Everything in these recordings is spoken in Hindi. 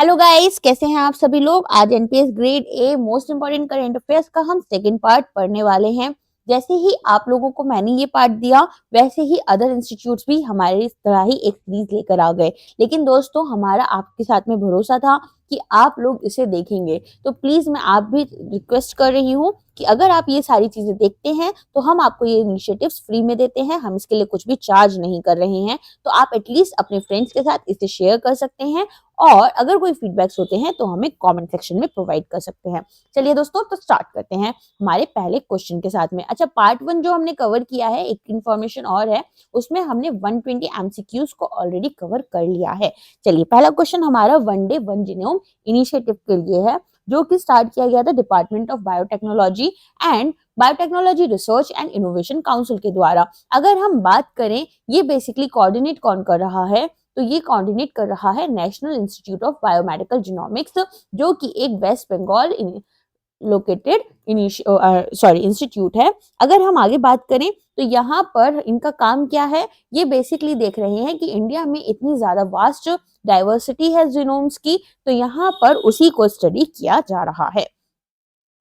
हेलो गाइस, कैसे हैं आप सभी लोग। आज NPS grade a most important current affairs का हम सेकंड पार्ट पढ़ने वाले हैं। जैसे ही आप लोगों को मैंने ये पार्ट दिया, वैसे ही अदर इंस्टीट्यूट्स भी हमारे इस तरह ही एक सीरीज लेकर आ गए। लेकिन दोस्तों, हमारा आपके साथ में भरोसा था कि आप लोग इसे देखेंगे, तो प्लीज मैं आप भी रिक्वेस्ट कर रही हूँ कि अगर आप ये सारी चीजें देखते हैं तो हम आपको ये इनिशिएटिव्स फ्री में देते हैं। हम इसके लिए कुछ भी चार्ज नहीं कर रहे हैं, तो आप एटलीस्ट अपने फ्रेंड्स के साथ इसे शेयर कर सकते हैं और अगर कोई फीडबैक्स होते हैं तो हमें कमेंट सेक्शन में प्रोवाइड कर सकते हैं। चलिए दोस्तों, तो स्टार्ट करते हैं हमारे पहले क्वेश्चन के साथ में। अच्छा, पार्ट 1 जो हमने कवर किया है, एक इन्फॉर्मेशन और है, उसमें हमने 120 एमसीक्यूज को ऑलरेडी कवर कर लिया है। चलिए, पहला क्वेश्चन हमारा one day one genome initiative के लिए है, जो कि स्टार्ट किया गया था department of biotechnology and biotechnology research and innovation council के द्वारा। अगर हम बात करें, ये बेसिकली कोऑर्डिनेट कौन कर रहा है, तो ये कोऑर्डिनेट कर रहा है national institute of biomedical genomics, जो कि एक वेस्ट बंगाल लोकेटेड इंस्टीट्यूट है। अगर हम आगे बात करें तो यहाँ पर इनका काम क्या है, ये बेसिकली देख रहे हैं कि इंडिया में इतनी ज्यादा वास्ट डाइवर्सिटी है जीनोम्स की, तो यहाँ पर उसी को स्टडी किया जा रहा है।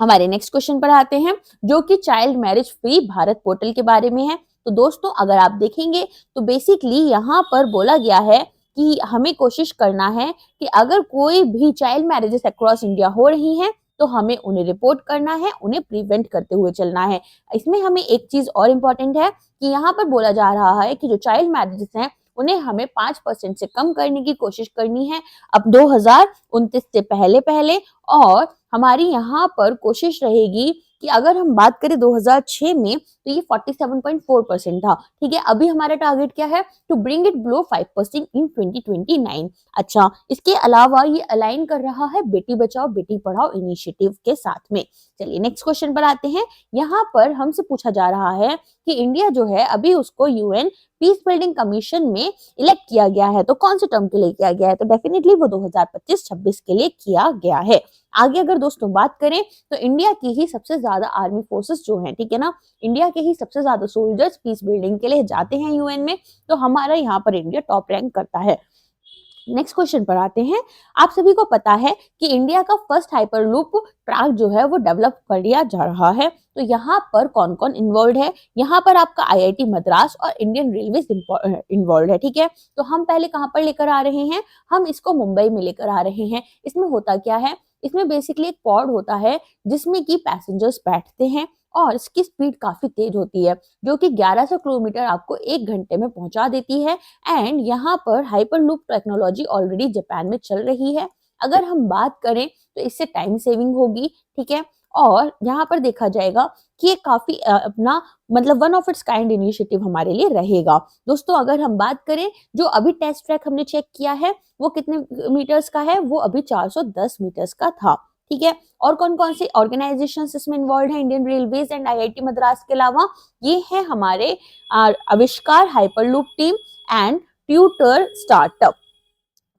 हमारे नेक्स्ट क्वेश्चन पर आते हैं, जो कि child marriage free Bharat portal के बारे में है। तो दोस्तों, अगर आप देखेंगे तो बेसिकली यहाँ पर बोला गया है कि हमें कोशिश करना है कि अगर कोई भी चाइल्ड मैरिजेस अक्रॉस इंडिया हो रही हैं तो हमें उन्हें रिपोर्ट करना है, उन्हें प्रिवेंट करते हुए चलना है। इसमें हमें एक चीज और इम्पोर्टेंट है कि यहाँ पर बोला जा रहा है कि जो चाइल्ड मैरिजेस हैं उन्हें हमें 5% से कम करने की कोशिश करनी है अब 2029 से पहले पहले। और हमारी यहाँ पर कोशिश रहेगी कि अगर हम बात करें 2006 में तो ये 47.4% था। ठीक है, अभी हमारा टारगेट क्या है, टू ब्रिंग इट बिलो 5% इन 2029। अच्छा, इसके अलावा ये अलाइन कर रहा है बेटी बचाओ बेटी पढ़ाओ इनिशिएटिव के साथ में। चलिए नेक्स्ट क्वेश्चन पर आते हैं। यहाँ पर हमसे पूछा जा रहा है कि इंडिया जो है अभी उसको यूएन पीस बिल्डिंग कमीशन में इलेक्ट किया गया है, तो कौन से टर्म के लिए किया गया है, तो डेफिनेटली वो 2025-26 के लिए किया गया है। आगे अगर दोस्तों बात करें तो इंडिया की ही सबसे ज्यादा आर्मी फोर्सेस जो हैं, ठीक है ना, इंडिया के ही सबसे ज्यादा सोल्जर्स पीस बिल्डिंग के लिए जाते हैं यूएन में, तो हमारा यहाँ पर इंडिया टॉप रैंक करता है। नेक्स्ट क्वेश्चन पर आते हैं। आप सभी को पता है कि इंडिया का फर्स्ट हाइपरलूप ट्रैक जो है वो डेवलप कर लिया जा रहा है, तो यहाँ पर कौन कौन इन्वॉल्व है, यहाँ पर आपका आईआईटी मद्रास और इंडियन रेलवे इन्वॉल्व है। ठीक है, तो हम पहले कहाँ पर लेकर आ रहे हैं, हम इसको मुंबई में लेकर आ रहे हैं। इसमें होता क्या है, इसमें बेसिकली एक पॉड होता है जिसमें कि पैसेंजर्स बैठते हैं और इसकी स्पीड काफी तेज होती है, जो कि 1100 किलोमीटर आपको 1 घंटे में पहुंचा देती है। एंड यहाँ पर हाइपरलूप टेक्नोलॉजी ऑलरेडी जापान में चल रही है। अगर हम बात करें तो इससे टाइम सेविंग होगी। ठीक है, और यहाँ पर देखा जाएगा कि ये काफी अपना मतलब one of its kind initiative हमारे लिए रहेगा। दोस्तों, अगर हम बात करें, जो अभी टेस्ट ट्रैक हमने चेक किया है वो कितने मीटर्स का है, वो अभी 410 मीटर्स का था। ठीक है, और कौन कौन से ऑर्गेनाइजेशन इसमें इन्वॉल्व है Indian railways and IIT Madras के अलावा, ये है हमारे आविष्कार hyperloop team and tutor startup.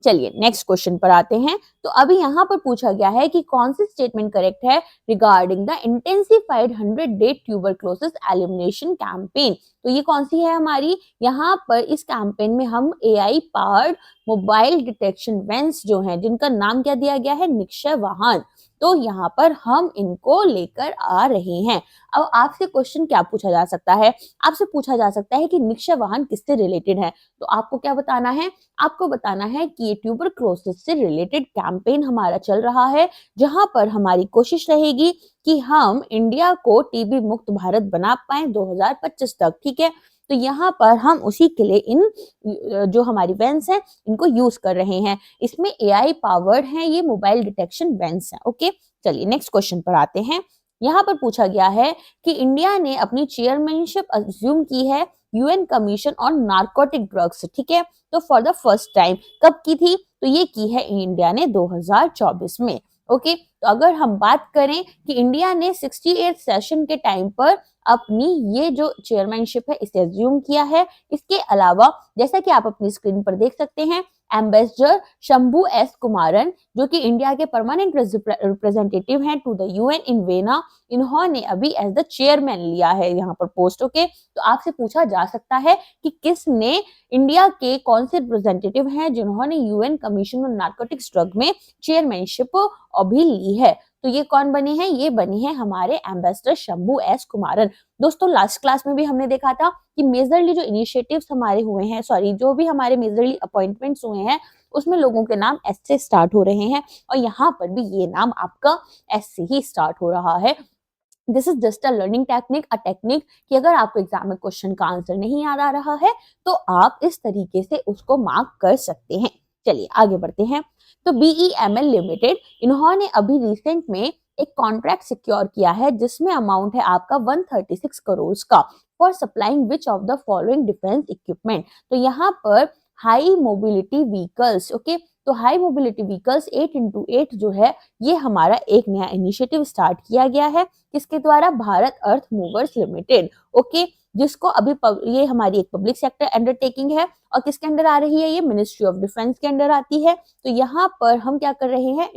चलिए नेक्स्ट क्वेश्चन पर आते हैं। तो अभी यहाँ पर पूछा गया है कि कौन सी स्टेटमेंट करेक्ट है रिगार्डिंग द इंटेंसिफाइड 100-डे ट्यूबरक्लोसिस एलिमिनेशन कैंपेन। तो ये कौन सी है हमारी, यहाँ पर इस कैंपेन में हम AI powered mobile detection vans जो हैं, जिनका नाम क्या दिया गया है, निक्षय वाहन, तो यहाँ पर हम इनको लेकर आ रहे हैं। अब आपसे क्वेश्चन क्या पूछा जा सकता है, आपसे पूछा जा सकता है कि निक्षय वाहन किससे रिलेटेड है, तो आपको क्या बताना है, आपको बताना है कि ये ट्यूबरक्लोसिस से रिलेटेड कैंपेन हमारा चल रहा है, जहां पर हमारी कोशिश रहेगी कि हम इंडिया को टीबी मुक्त भारत बना पाए 2025 तक। ठीक है, तो यहाँ पर हम उसी के लिए इन जो हमारी वैन्स हैं इनको यूज कर रहे हैं। इसमें एआई पावर्ड है, ये मोबाइल डिटेक्शन वैन्स हैं। ओके, चलिए नेक्स्ट क्वेश्चन पर आते हैं। यहाँ पर पूछा गया है कि इंडिया ने अपनी चेयरमैनशिप अज्यूम की है UN commission on narcotic drugs. ठीक है, तो फॉर द फर्स्ट टाइम कब की थी, तो ये की है इंडिया ने 2024 में। ओके, तो अगर हम बात करें कि इंडिया ने 68 सेशन के टाइम पर अपनी ये जो चेयरमैनशिप है इसे अज्यूम किया है। इसके अलावा जैसा कि आप अपनी स्क्रीन पर देख सकते हैं, एम्बेसडर शंभू एस कुमारन, जो कि इंडिया के परमानेंट रिप्रेजेंटेटिव हैं to the UN in Vienna, इन्होंने अभी एज द चेयरमैन लिया है यहाँ पर पोस्ट। ओके, तो आपसे पूछा जा सकता है कि किसने, इंडिया के कौन से रिप्रेजेंटेटिव हैं जिन्होंने UN commission on narcotics drug में चेयरमैनशिप अभी ली है। तो ये कौन बने हैं? ये बने हैं हमारे एम्बेसडर शंभू एस कुमारन। दोस्तों लास्ट क्लास में भी हमने देखा था कि मेजरली जो इनिशिएटिव्स हमारे हुए हैं, सॉरी जो भी हमारे मेजरली अपॉइंटमेंट्स हुए हैं, उसमें लोगों के नाम एस से स्टार्ट हो रहे हैं, और यहाँ पर भी ये नाम आपका एस से ही स्टार्ट हो रहा है। This is just a learning technique, a technique कि अगर आपको एग्जाम में क्वेश्चन का आंसर नहीं याद आ रहा है तो आप इस तरीके से उसको मार्क कर सकते हैं। चलिए आगे बढ़ते हैं। तो BEML लिमिटेड, इन्होंने अभी रिसेंट में एक कॉन्ट्रैक्ट सिक्योर किया है जिसमें अमाउंट है आपका 136 करोड़ का, for supplying which of the following defence equipment. तो यहाँ पर हाई मोबिलिटी व्हीकल्स, ओके, तो हाई मोबिलिटी व्हीकल्स 8x8 जो है ये हमारा एक नया इनिशिएटिव स्टार्ट किया गया है, किसके द्वारा? भारत अर्थ मूवर्स लिमिटेड, ओके, जिसको अभी ये हमारी एक पब्लिक सेक्टर अंडरटेकिंग है, और किसके अंडर आ रही है? ये मिनिस्ट्री ऑफ डिफेंस के अंडर आती है। तो यहाँ पर हम क्या कर रहे हैं?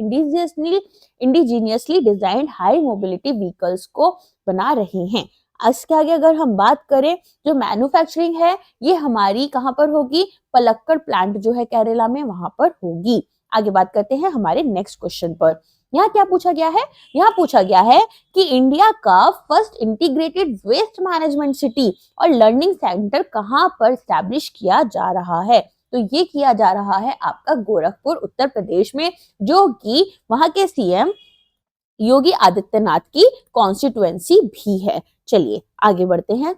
Indigenously designed high mobility vehicles को बना रहे हैं। इसके आगे अगर हम बात करें, जो मैन्युफैक्चरिंग है ये हमारी कहाँ पर होगी? पलक्कड़ प्लांट जो है केरला में, वहां पर होगी। आगे बात करते हैं हमारे नेक्स्ट क्वेश्चन पर। यहाँ क्या पूछा गया है? यहाँ पूछा गया है कि इंडिया का first integrated waste management city और लर्निंग सेंटर कहाँ पर स्टैब्लिश किया जा रहा है? तो ये किया जा रहा है आपका गोरखपुर उत्तर प्रदेश में, जो कि वहां के सीएम योगी आदित्यनाथ की कॉन्स्टिट्युएंसी भी है। चलिए आगे बढ़ते हैं।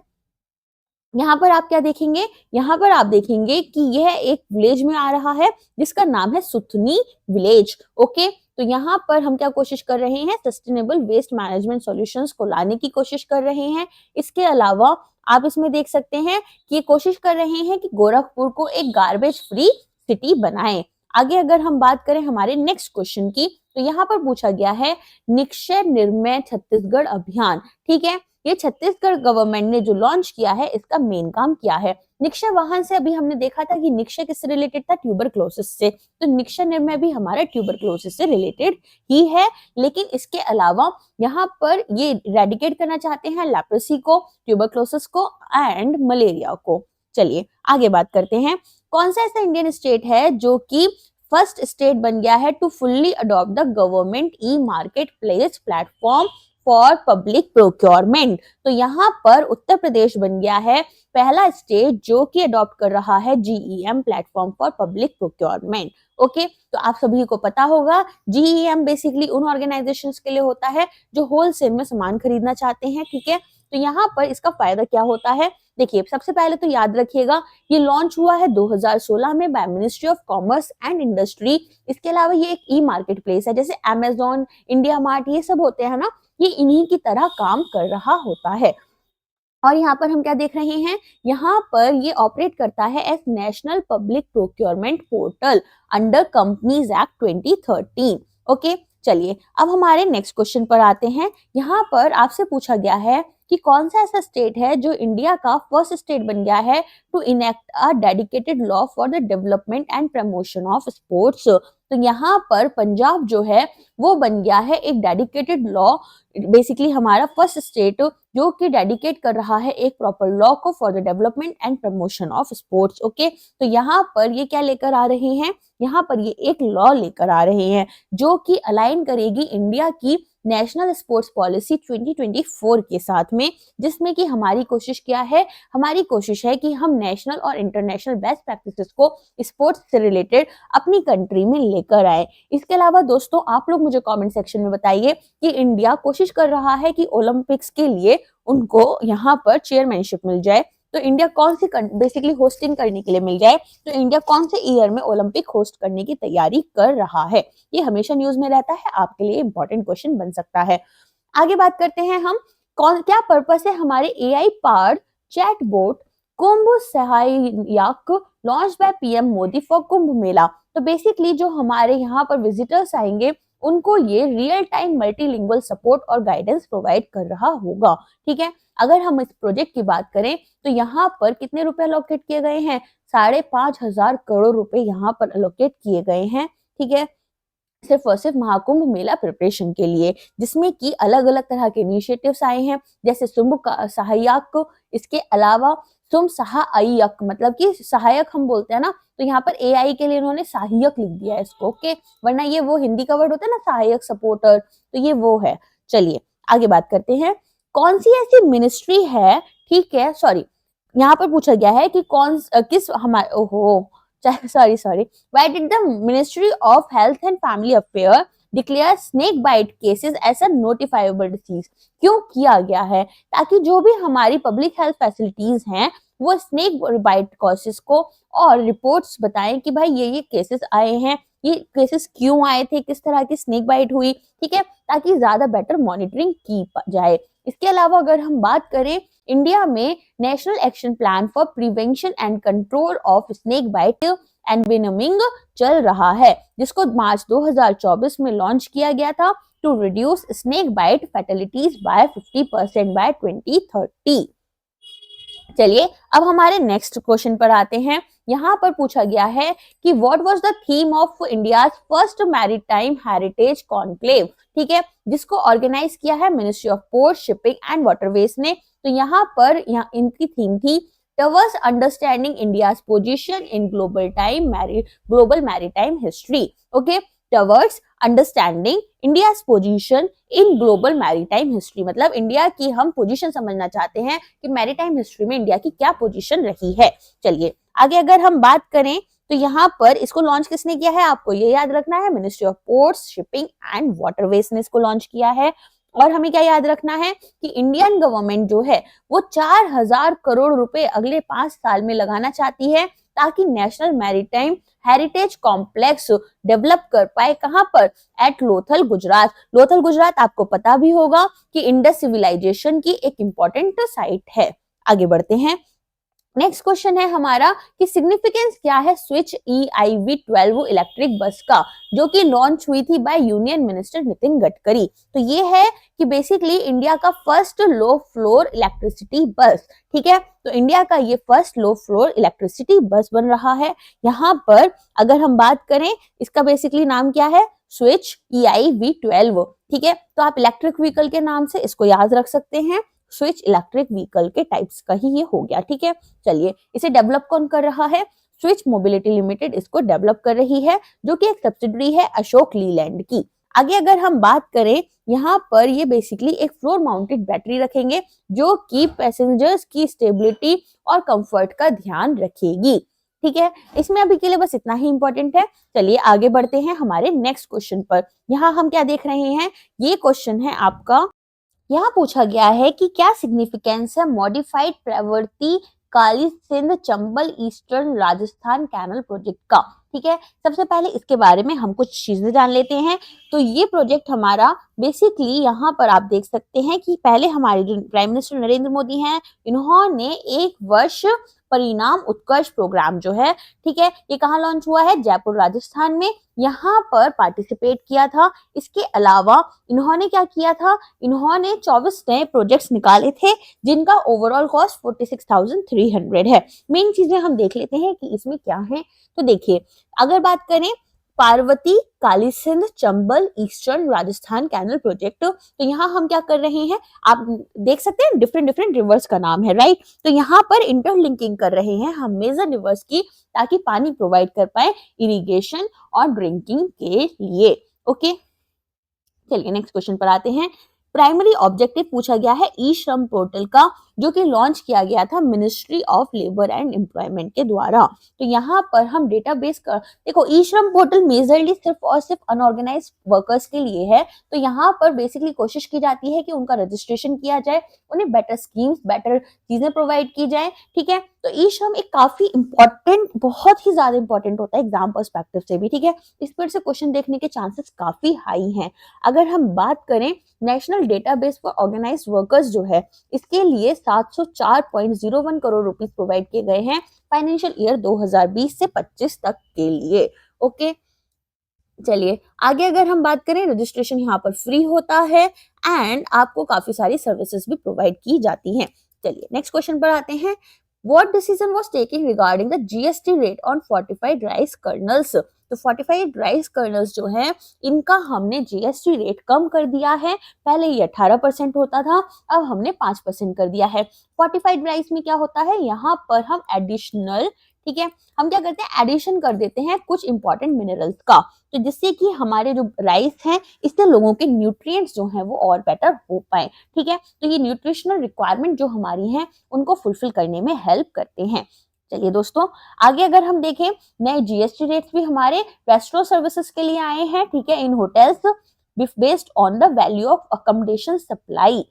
यहाँ पर आप क्या देखेंगे? यहाँ पर आप देखेंगे कि यह एक विलेज में आ रहा है जिसका नाम है सुथनी विलेज। ओके, तो यहाँ पर हम क्या कोशिश कर रहे हैं? सस्टेनेबल वेस्ट मैनेजमेंट सॉल्यूशंस को लाने की कोशिश कर रहे हैं। इसके अलावा आप इसमें देख सकते हैं कि ये कोशिश कर रहे हैं कि गोरखपुर को एक गार्बेज फ्री सिटी बनाएं। आगे अगर हम बात करें हमारे नेक्स्ट क्वेश्चन की, तो यहाँ पर पूछा गया है निक्षय निर्मय छत्तीसगढ़ अभियान। ठीक है, ये छत्तीसगढ़ गवर्नमेंट ने जो लॉन्च किया है, इसका मेन काम क्या है? निक्षय वाहन से अभी हमने देखा था कि निक्षय किससे रिलेटेड था? ट्यूबरक्लोसिस से। तो निक्षय निर्मय भी हमारा ट्यूबरक्लोसिस से रिलेटेड ही है, लेकिन इसके अलावा यहाँ पर ये रेडिकेट करना चाहते हैं लेप्रोसी को, ट्यूबरक्लोसिस को एंड मलेरिया को। चलिए आगे बात करते हैं। कौन सा ऐसा इंडियन स्टेट है जो कि फर्स्ट स्टेट बन गया है to fully adopt the government e marketplace platform for public procurement? तो यहाँ पर उत्तर प्रदेश बन गया है पहला स्टेट जो कि अडॉप्ट कर रहा है GEM platform for public procurement. Okay, तो आप सभी को पता होगा GEM बेसिकली उन ऑर्गेनाइजेशंस के लिए होता है जो होलसेल में सामान खरीदना चाहते हैं। ठीक है, तो यहाँ पर इसका फायदा क्या होता है? देखिए सबसे पहले तो याद रखिएगा ये लॉन्च हुआ है 2016 में by ministry of commerce and industry. इसके अलावा ये एक ई मार्केट प्लेस है, जैसे अमेजोन, इंडिया मार्ट, ये सब होते हैं ना, ये इन्हीं की तरह काम कर रहा होता है। और यहाँ पर हम क्या देख रहे हैं? यहाँ पर ये ऑपरेट करता है as national public procurement portal under Companies Act 2013। Okay, चलिए अब हमारे नेक्स्ट क्वेश्चन पर आते हैं। यहाँ पर आपसे पूछा गया है कि कौन सा ऐसा स्टेट है जो इंडिया का फर्स्ट स्टेट बन गया है to enact a dedicated law for the development and promotion of sports? तो यहाँ पर पंजाब जो है वो बन गया है एक डेडिकेटेड लॉ, बेसिकली हमारा फर्स्ट स्टेट जो कि डेडिकेट कर रहा है एक प्रॉपर लॉ को for the development and promotion of sports. Okay, तो यहाँ पर ये क्या लेकर आ रहे हैं? यहाँ पर ये एक लॉ लेकर आ रहे हैं जो कि अलाइन करेगी इंडिया की नेशनल स्पोर्ट्स पॉलिसी 2024 के साथ में, जिसमें कि हमारी कोशिश क्या है? हमारी कोशिश है कि हम नेशनल और इंटरनेशनल बेस्ट प्रैक्टिसेस को स्पोर्ट्स से रिलेटेड अपनी कंट्री में लेकर आए। इसके अलावा दोस्तों आप लोग मुझे कमेंट सेक्शन में बताइए कि इंडिया कोशिश कर रहा है कि ओलंपिक्स के लिए उनको यहाँ पर चेयरमैनशिप मिल जाए, तो इंडिया कौन सी बेसिकली होस्टिंग करने के लिए मिल जाए, तो इंडिया कौन से ईयर में ओलंपिक होस्ट करने की तैयारी कर रहा है? ये हमेशा न्यूज में रहता है, आपके लिए इंपॉर्टेंट क्वेश्चन बन सकता है। आगे बात करते हैं हम, क्या पर्पस है हमारे AI powered chatbot Kumbh Sahayak launch by PM Modi for Kumbh Mela? तो बेसिकली जो हमारे यहाँ पर विजिटर्स आएंगे उनको ये रियल टाइम मल्टीलिंगुअल सपोर्ट और गाइडेंस प्रोवाइड कर रहा होगा। ठीक है, अगर हम इस प्रोजेक्ट की बात करें तो यहाँ पर कितने रुपए अलोकेट किए गए हैं, 5,500 करोड़ रुपए यहाँ पर अलोकेट किए गए हैं। ठीक है, सिर्फ और सिर्फ महाकुंभ मेला प्रिपरेशन के लिए, जिसमें कि अलग अलग तरह के इनिशिएटिव्स आए हैं, जैसे शुंभ सहायक, इसके अलावा शुंभ सहायक मतलब कि सहायक हम बोलते हैं ना, तो यहाँ पर एआई के लिए उन्होंने सहायक लिख दिया है इसको, ओके, वरना ये वो हिंदी का वर्ड होता है ना सहायक सपोर्टर, तो ये वो है। चलिए आगे बात करते हैं, कौन सी ऐसी मिनिस्ट्री है, ठीक है, सॉरी यहाँ पर पूछा गया है कि किस हमारे, ओहो sorry, why did the Ministry of Health and Family Affairs declare snake bite cases as a notifiable disease? क्यों किया गया है, ताकि जो भी हमारी पब्लिक हेल्थ फैसिलिटीज हैं वो स्नेक बाइट केसेस को और रिपोर्ट्स बताएं कि भाई ये केसेस आए हैं, ये केसेस क्यों आए थे, किस तरह की स्नेक बाइट हुई, ठीक है, ताकि ज्यादा बेटर मॉनिटरिंग की जाए। इसके अलावा अगर हम बात करें, इंडिया में national action plan for prevention and control of snake bite and envenoming चल रहा है, जिसको मार्च 2024 में लॉन्च किया गया था, to reduce snake bite fatalities by 50% by 2030। चलिए अब हमारे नेक्स्ट क्वेश्चन पर आते हैं। यहाँ पर पूछा गया है कि what was the theme of India's first maritime heritage conclave, ठीक है, जिसको ऑर्गेनाइज किया है ministry of port, shipping and waterways ने। तो यहाँ पर इनकी थीम थी towards understanding India's position in global maritime history, okay, towards understanding India's position in global maritime history, मतलब इंडिया की हम पोजीशन समझना चाहते हैं कि मैरीटाइम हिस्ट्री में इंडिया की क्या पोजीशन रही है। चलिए आगे अगर हम बात करें तो यहाँ पर इसको लॉन्च किसने किया है, आपको ये याद रखना है, ministry of ports, shipping and waterways ने इसको लॉन्च किया है। और हमें क्या याद रखना है कि इंडियन गवर्नमेंट जो है वो 4,000 करोड़ रुपए अगले 5 साल में लगाना चाहती है, ताकि national maritime heritage complex develop कर पाए। कहां पर, एट लोथल गुजरात। लोथल गुजरात आपको पता भी होगा कि इंडस सिविलाइजेशन की एक इंपॉर्टेंट साइट है। आगे बढ़ते हैं, नेक्स्ट क्वेश्चन है हमारा कि सिग्निफिकेंस क्या है स्विच EIV12 इलेक्ट्रिक बस का, जो कि लॉन्च हुई थी bye union minister Nitin Gadkari. तो ये है कि बेसिकली इंडिया का फर्स्ट लो फ्लोर इलेक्ट्रिसिटी बस, ठीक है, तो इंडिया का ये फर्स्ट लो फ्लोर इलेक्ट्रिसिटी बस बन रहा है। यहाँ पर अगर हम बात करें, इसका बेसिकली नाम क्या है, स्विच EIV12, ठीक है, तो आप इलेक्ट्रिक व्हीकल के नाम से इसको याद रख सकते हैं, स्विच इलेक्ट्रिक व्हीकल के टाइप्स का ही ये हो गया, ठीक है। चलिए इसे डेवलप कौन कर रहा है, स्विच मोबिलिटी लिमिटेड इसको डेवलप कर रही है, जो कि एक सब्सिडरी है अशोक लीलैंड की। आगे अगर हम बात करें, यहाँ पर ये बेसिकली एक फ्लोर माउंटेड बैटरी रखेंगे, जो कि पैसेंजर्स की स्टेबिलिटी और कंफर्ट का ध्यान रखेगी, ठीक है। इसमें अभी के लिए बस इतना ही इंपॉर्टेंट है। चलिए आगे बढ़ते हैं हमारे नेक्स्ट क्वेश्चन पर। यहाँ हम क्या देख रहे हैं, ये क्वेश्चन है आपका, यहाँ पूछा गया है कि क्या सिग्निफिकेंस है मॉडिफाइड प्रवृत्ति Kali Sindh Chambal eastern Rajasthan canal project का, ठीक है। सबसे पहले इसके बारे में हम कुछ चीजें जान लेते हैं। तो ये प्रोजेक्ट हमारा बेसिकली यहाँ पर आप देख सकते हैं कि पहले हमारे जो प्राइम मिनिस्टर नरेंद्र मोदी हैं, इन्होंने 1 वर्ष परिणाम उत्कर्ष प्रोग्राम जो है, ठीक है, ये कहाँ लॉन्च हुआ है, जयपुर राजस्थान में, यहाँ पर पार्टिसिपेट किया था। इसके अलावा इन्होंने क्या किया था, इन्होंने 24 नए प्रोजेक्ट्स निकाले थे, जिनका ओवरऑल कॉस्ट 46,300 है। मेन चीजें हम देख लेते हैं कि इसमें क्या है। तो देखिए अगर बात करें Parvati Kali Sindh Chambal eastern Rajasthan canal project, तो यहाँ हम क्या कर रहे हैं, आप देख सकते हैं डिफरेंट रिवर्स का नाम है, राइट। तो यहाँ पर इंटरलिंकिंग कर रहे हैं हम मेजर रिवर्स की, ताकि पानी प्रोवाइड कर पाए इरिगेशन और ड्रिंकिंग के लिए, ओके। चलिए नेक्स्ट क्वेश्चन पर आते हैं। प्राइमरी ऑब्जेक्टिव पूछा गया है ई श्रम पोर्टल का, जो कि लॉन्च किया गया था ministry of labour and employment के द्वारा। तो यहाँ पर हम डेटाबेस का, देखो ई श्रम पोर्टल मेजरली सिर्फ और सिर्फ अनऑर्गेनाइज्ड वर्कर्स के लिए है। तो यहाँ पर बेसिकली कोशिश की जाती है कि उनका रजिस्ट्रेशन किया जाए, उन्हें बेटर स्कीम्स, बेटर चीजें प्रोवाइड की जाए, ठीक है। तो ई श्रम एक काफी इंपॉर्टेंट, बहुत ही ज्यादा इंपॉर्टेंट होता है एग्जाम पर्सपेक्टिव से भी, ठीक है। इस पर से क्वेश्चन देखने के चांसेस काफी हाई हैं। अगर हम बात करें national database for organised workers जो है, इसके लिए 704.01 करोड़ रुपीस प्रोवाइड किए गए हैं फाइनेंशियल ईयर 2020 से 25 तक के लिए, ओके। चलिए आगे अगर हम बात करें, रजिस्ट्रेशन यहाँ पर फ्री होता है एंड आपको काफी सारी सर्विसेज भी प्रोवाइड की जाती हैं। चलिए नेक्स्ट क्वेश्चन पर आते हैं। What decision was taken regarding the GST rate on fortified rice colonel's? तो फोर्टिफाइड राइस कर्नल्स जो है, इनका हमने जीएसटी रेट कम कर दिया है। पहले ये 18% होता था, अब हमने 5% कर दिया है। फोर्टिफाइड राइस में क्या होता है, यहाँ पर हम एडिशनल, ठीक है, हम क्या करते हैं, एडिशन कर देते हैं कुछ इंपॉर्टेंट मिनरल्स का, तो जिससे कि हमारे जो राइस है, इससे लोगों के न्यूट्रिएंट्स जो हैं वो और बेटर हो पाए। ठीक है, तो ये न्यूट्रिशनल रिक्वायरमेंट जो हमारी है उनको फुलफिल करने में हेल्प करते हैं। चलिए दोस्तों, आगे अगर हम देखें, नए जीएसटी रेट्स भी हमारे रेस्टोरेंट सर्विसेज के लिए आए हैं। ठीक है, इन hotels based on the value of accommodation supply.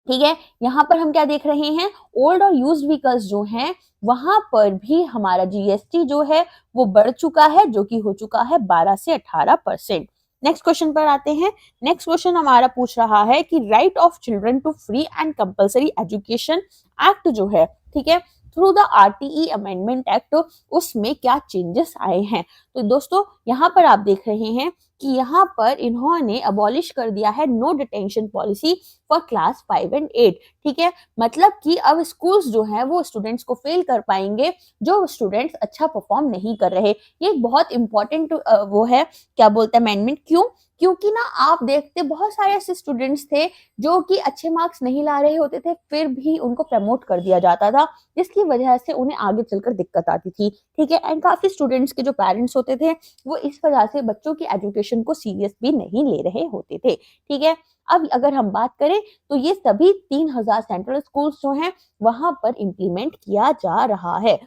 ठीक है, यहाँ पर हम क्या देख रहे हैं, ओल्ड और यूज्ड व्हीकल्स जो हैं वहां पर भी हमारा जीएसटी जो है वो बढ़ चुका है, जो कि हो चुका है 12 से 18%। नेक्स्ट क्वेश्चन पर आते हैं। नेक्स्ट क्वेश्चन हमारा पूछ रहा है कि right of children to free and compulsory education act जो है, ठीक है, through the RTE amendment act, उसमें क्या चेंजेस आए हैं? तो दोस्तों यहाँ पर आप देख रहे हैं कि यहाँ पर इन्होंने अबॉलिश कर दिया है no detention policy for class 5 and 8। ठीक है, मतलब कि अब स्कूल्स जो हैं वो स्टूडेंट्स को फेल कर पाएंगे जो स्टूडेंट्स अच्छा परफॉर्म नहीं कर रहे। ये एक बहुत इंपॉर्टेंट वो है, क्या बोलते हैं, अमेंडमेंट। क्यों? क्योंकि ना आप देखते बहुत सारे ऐसे स्टूडेंट्स थे जो कि अच्छे मार्क्स नहीं ला रहे होते थे, फिर भी उनको प्रमोट कर दिया जाता था, जिसकी वजह से उन्हें आगे चलकर दिक्कत आती थी। ठीक है, एंड काफी स्टूडेंट्स के जो पेरेंट्स होते थे वो इस वजह से बच्चों की एजुकेशन को सीरियस भी नहीं ले रहे होते थे। ठीक है, अब अगर हम बात करें तो ये सभी 3000 सेंट्रल स्कूल्स जो हैं वहां पर इम्प्लीमेंट किया जा रहा है।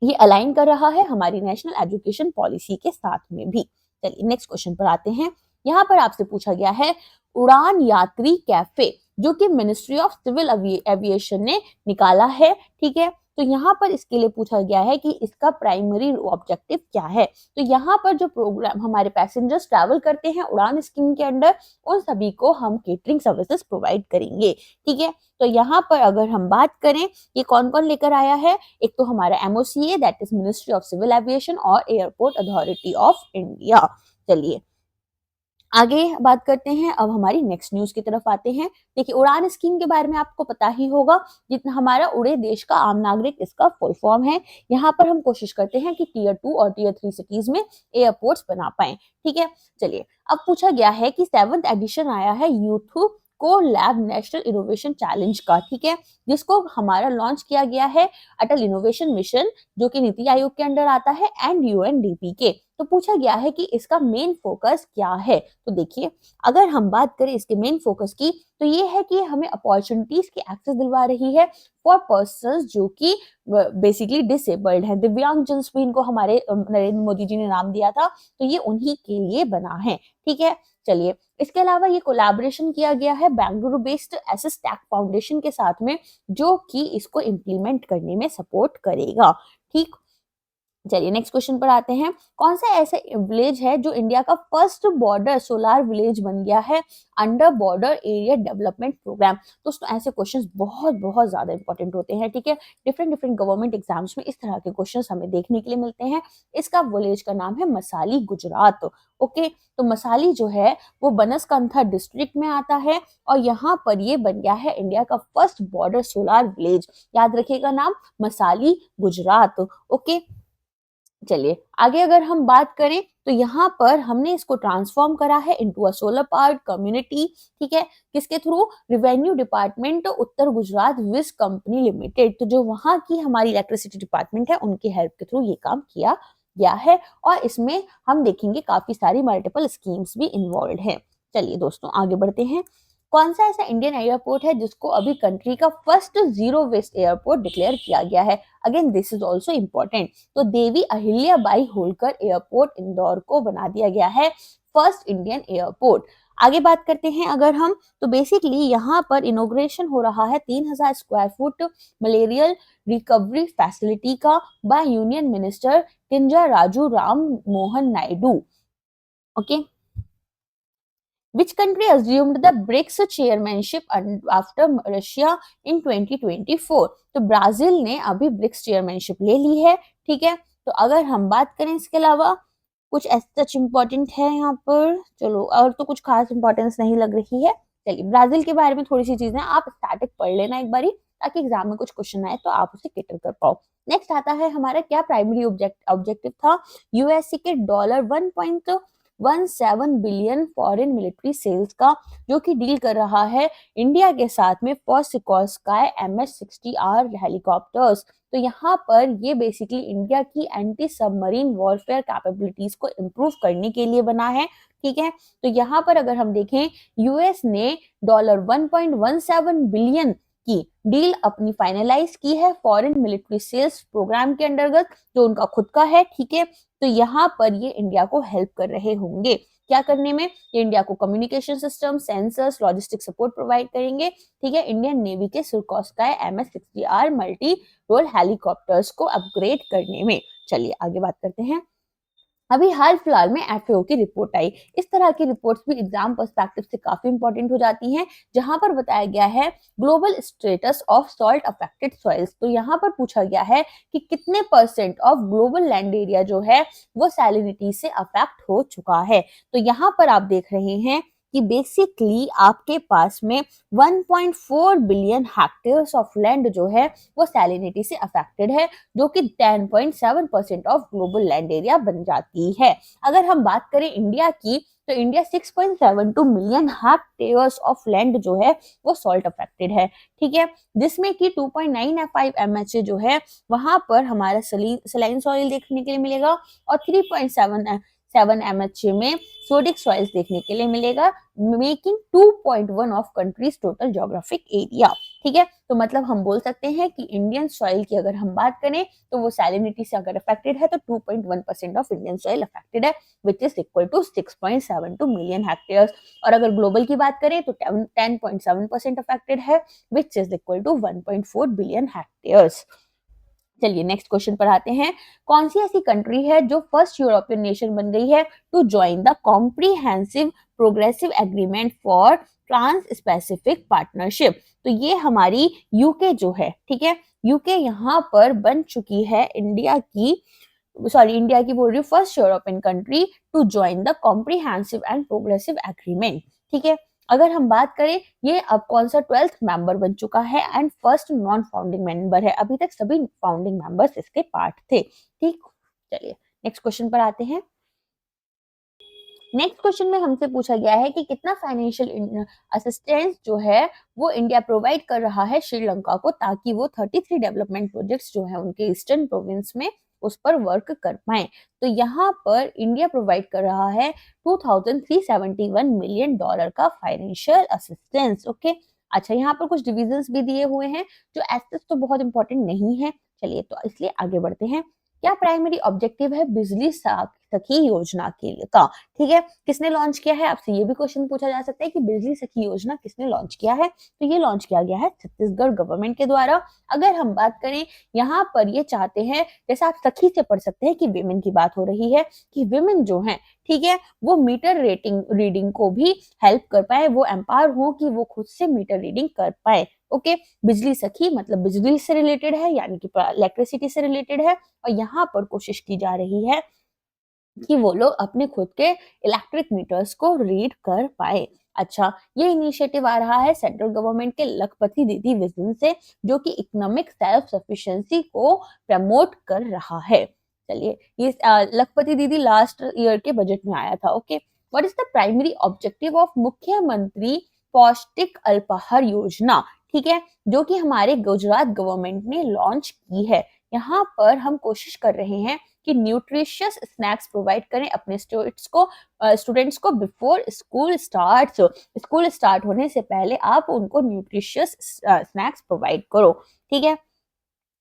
ये अलाइन कर रहा है हमारी नेशनल एजुकेशन पॉलिसी के साथ में भी। चलिए नेक्स्ट क्वेश्चन पर आते हैं। यहाँ पर आपसे पूछा गया है उड़ान यात्री कैफे, जो कि मिनिस्ट्री ऑफ सिविल एविएशन ने निकाला है। ठीक है, तो यहाँ पर इसके लिए पूछा गया है कि इसका प्राइमरी ऑब्जेक्टिव क्या है। तो यहाँ पर जो प्रोग्राम हमारे पैसेंजर्स ट्रैवल करते हैं उड़ान स्कीम के अंडर, उन सभी को हम केटरिंग सर्विसेज प्रोवाइड करेंगे। ठीक है, तो यहाँ पर अगर हम बात करें ये कौन कौन लेकर आया है, एक तो हमारा MoCA that is ministry of civil aviation और एयरपोर्ट अथॉरिटी ऑफ इंडिया। चलिए आगे बात करते हैं, अब हमारी नेक्स्ट न्यूज की तरफ आते हैं। देखिए उड़ान स्कीम के बारे में आपको पता ही होगा, जितना हमारा उड़े देश का आम नागरिक इसका फुल फॉर्म है। यहाँ पर हम कोशिश करते हैं कि टीयर 2 और टीयर 3 सिटीज में एयरपोर्ट्स बना पाए। ठीक है, चलिए अब पूछा गया है कि 7th एडिशन आया है यूथ को लैब नेशनल इनोवेशन चैलेंज का। ठीक है, जिसको हमारा लॉन्च किया गया है अटल इनोवेशन मिशन, जो कि नीति आयोग के अंडर आता है एंड यूएनडीपी के। तो पूछा गया है कि इसका मेन फोकस क्या है। तो देखिए अगर हम बात करें इसके मेन फोकस की, तो ये है कि हमें अपॉर्चुनिटीज की एक्सेस दिलवा रही है फॉर पर्संस जो कि बेसिकली डिसेबल्ड है, दिव्यांगजन भी इनको हमारे नरेंद्र मोदी जी ने नाम दिया था, तो ये उन्हीं के लिए बना है। ठीक है, चलिए इसके अलावा ये कोलैबोरेशन किया गया है बेंगलुरु बेस्ड एसएस टैक फाउंडेशन के साथ में, जो कि इसको इम्प्लीमेंट करने में सपोर्ट करेगा। ठीक, चलिए नेक्स्ट क्वेश्चन पर आते हैं। कौन सा ऐसा विलेज है जो इंडिया का फर्स्ट बॉर्डर सोलार विलेज बन गया है under border area development programme? दोस्तों ऐसे क्वेश्चंस बहुत बहुत ज्यादा इंपॉर्टेंट होते हैं। ठीक है, डिफरेंट डिफरेंट गवर्नमेंट एग्जाम्स में इस तरह के क्वेश्चंस हमें देखने के लिए मिलते हैं। इसका विलेज का नाम है मसाली, गुजरात। ओके, तो मसाली जो है वो बनसकंठा डिस्ट्रिक्ट में आता है और यहाँ पर ये बन गया है इंडिया का फर्स्ट बॉर्डर सोलार विलेज। याद रखिएगा नाम, मसाली, गुजरात। ओके, चलिए आगे अगर हम बात करें तो यहाँ पर हमने इसको ट्रांसफॉर्म करा है into a solar powered community. ठीक है, किसके थ्रू? रेवेन्यू डिपार्टमेंट उत्तर गुजरात विस कंपनी लिमिटेड, तो जो वहां की हमारी इलेक्ट्रिसिटी डिपार्टमेंट है उनके हेल्प के थ्रू ये काम किया गया है। और इसमें हम देखेंगे काफी सारी मल्टीपल स्कीम्स भी इन्वॉल्व है। चलिए दोस्तों आगे बढ़ते हैं। कौन सा ऐसा इंडियन एयरपोर्ट है जिसको अभी कंट्री का first zero waste airport declare किया गया है? Again this is also important. तो देवी अहिल्याबाई होलकर एयरपोर्ट इंदौर को बना दिया गया है फर्स्ट इंडियन एयरपोर्ट। आगे बात करते हैं अगर हम, तो बेसिकली यहाँ पर इनोग्रेशन हो रहा है 3000 square feet material recovery facility का by union minister Kinjarapu Ram Mohan Naidu. Okay, which country assumed the BRICS chairmanship after Russia in 2024? तो ब्राजील ने अभी ब्रिक्स चेयरमैनशिप ले ली है। ठीक है, तो अगर हम बात करें इसके अलावा कुछ सच इम्पोर्टेंट है यहाँ पर? चलो, और तो कुछ खास इंपॉर्टेंस नहीं लग रही है। चलिए, ब्राजील के बारे में थोड़ी सी चीजें आप स्टैटिक पढ़ लेना एक बारी, ताकि एग्जाम में कुछ क्वेश्चन आए तो आप उसे कैटर कर पाओ। नेक्स्ट आता है हमारा क्या प्राइमरी ऑब्जेक्टिव था यूएसए के $1.17 बिलियन फॉरेन मिलिट्री सेल्स का, जो कि डील कर रहा है इंडिया के साथ में फर्स्ट सिकोर्स स्काई MS-60R हेलीकॉप्टर्स। तो यहाँ पर ये बेसिकली इंडिया की एंटी सबमरीन वॉरफेयर कैपेबिलिटीज को इम्प्रूव करने के लिए बना है। ठीक है, तो यहाँ पर अगर हम देखें, यूएस ने $1.17 बिलियन की डील अपनी फाइनलाइज की है फॉरेन मिलिट्री सेल्स प्रोग्राम के अंतर्गत, जो उनका खुद का है। ठीक है, तो यहाँ पर ये इंडिया को हेल्प कर रहे होंगे क्या करने में? ये इंडिया को communication system, sensors, logistic support provide करेंगे। ठीक है, इंडियन नेवी के सुरकोस्काई MS-60R मल्टी रोल हेलीकॉप्टर्स को अपग्रेड करने में। चलिए आगे बात करते हैं। अभी हाल फिलहाल में एफएओ की रिपोर्ट आई। इस तरह की रिपोर्ट्स भी एग्जाम पर्सपेक्टिव से काफी इंपॉर्टेंट हो जाती हैं, जहां पर बताया गया है global status of salt affected soils. तो यहाँ पर पूछा गया है कि कितने % ऑफ ग्लोबल लैंड एरिया जो है वो सैलिनिटी से अफेक्ट हो चुका है। तो यहाँ पर आप देख रहे हैं कि बेसिकली आपके पास में 1.4 बिलियन हेक्टेयर्स ऑफ लैंड जो है वो सैलिनिटी से अफेक्टेड है, जो कि 10.7% ऑफ ग्लोबल लैंड एरिया बन जाती है। अगर हम बात करें इंडिया की, तो India 6.72 million hectares of land जो है वो सॉल्ट अफेक्टेड है। ठीक है, जिसमें कि 2.995 MHA जो है वहां पर हमारा सलाइन सॉइल देखने के लिए मिलेगा, और 3.7 MHA में सोडिक सॉइल्स देखने के लिए मिलेगा, making 2.1 of countries total geographic area. ठीक है, तो मतलब हम बोल सकते हैं कि इंडियन सॉइल की अगर हम बात करें तो वो सैलिनिटी से अगर अफेक्टेड है तो 2.1% ऑफ इंडियन सॉइल अफेक्टेड है, which is equal to 6.72 million hectares. और अगर ग्लोबल की बात करें तो 10.7% अफेक्टेड है, which is equal to 1.4 billion hectares. चलिए नेक्स्ट क्वेश्चन पर आते हैं। कौन सी ऐसी कंट्री है जो फर्स्ट यूरोपियन नेशन बन गई है to join the comprehensive progressive agreement for trans specific partnership? तो ये हमारी यूके जो है। ठीक है, यूके यहाँ पर बन चुकी है इंडिया की बोल रही हूँ, first European country to join the comprehensive and progressive agreement. ठीक है, अगर हम बात करें, ये अब कौन सा 12th मेंबर बन चुका है and first non founding member है। अभी तक सभी फाउंडिंग मेंबर्स इसके पार्ट थे। ठीक, चलिए नेक्स्ट क्वेश्चन पर आते हैं। नेक्स्ट क्वेश्चन में हमसे पूछा गया है कि कितना फाइनेंशियल असिस्टेंस जो है वो इंडिया प्रोवाइड कर रहा है श्रीलंका को, ताकि वो 33 डेवलपमेंट प्रोजेक्ट्स जो है उनके ईस्टर्न प्रोविंस में उस पर वर्क कर पाए। तो यहाँ पर इंडिया प्रोवाइड कर रहा है $2,371 मिलियन का फाइनेंशियल असिस्टेंस। ओके, अच्छा, यहाँ पर कुछ डिविजन्स भी दिए हुए हैं जो एसेस तो बहुत इंपॉर्टेंट नहीं है। चलिए तो इसलिए आगे बढ़ते हैं। क्या प्राइमरी ऑब्जेक्टिव है बिजली सखी योजना के लिए का? ठीक है, किसने लॉन्च किया है? आपसे ये भी क्वेश्चन पूछा जा सकता है कि बिजली सखी योजना किसने लॉन्च किया है? तो ये लॉन्च किया गया है छत्तीसगढ़ गवर्नमेंट के द्वारा। अगर हम बात करें, यहाँ पर ये चाहते हैं, जैसा आप सखी से पढ़ सकते हैं कि विमेन की बात हो रही है, कि विमेन जो है, ठीक है, वो मीटर रीडिंग को भी हेल्प कर पाए, वो एम्पावर हो कि वो खुद से मीटर रीडिंग कर पाए। ओके, बिजली सखी मतलब बिजली से रिलेटेड है, यानी कि इलेक्ट्रिसिटी से रिलेटेड है, और यहाँ पर कोशिश की जा रही है कि वो लोग अपने खुद के इलेक्ट्रिक मीटर्स को रीड कर पाए। अच्छा, ये इनिशिएटिव आ रहा है सेंट्रल गवर्नमेंट के लखपति दीदी विजन से, जो कि इकोनॉमिक सेल्फ सफिशिएंसी को प्रमोट कर रहा है। चलिए, ये लखपति दीदी लास्ट ईयर के बजट में आया था। Okay, what is the primary objective of मुख्यमंत्री पौष्टिक अल्पाहार योजना? ठीक है, जो कि हमारे गुजरात गवर्नमेंट ने लॉन्च की है। यहाँ पर हम कोशिश कर रहे हैं कि न्यूट्रिशियस स्नैक्स प्रोवाइड करें अपने स्टूडेंट्स को बिफोर स्कूल स्टार्ट होने से पहले आप उनको न्यूट्रिशियस स्नैक्स प्रोवाइड करो। ठीक है,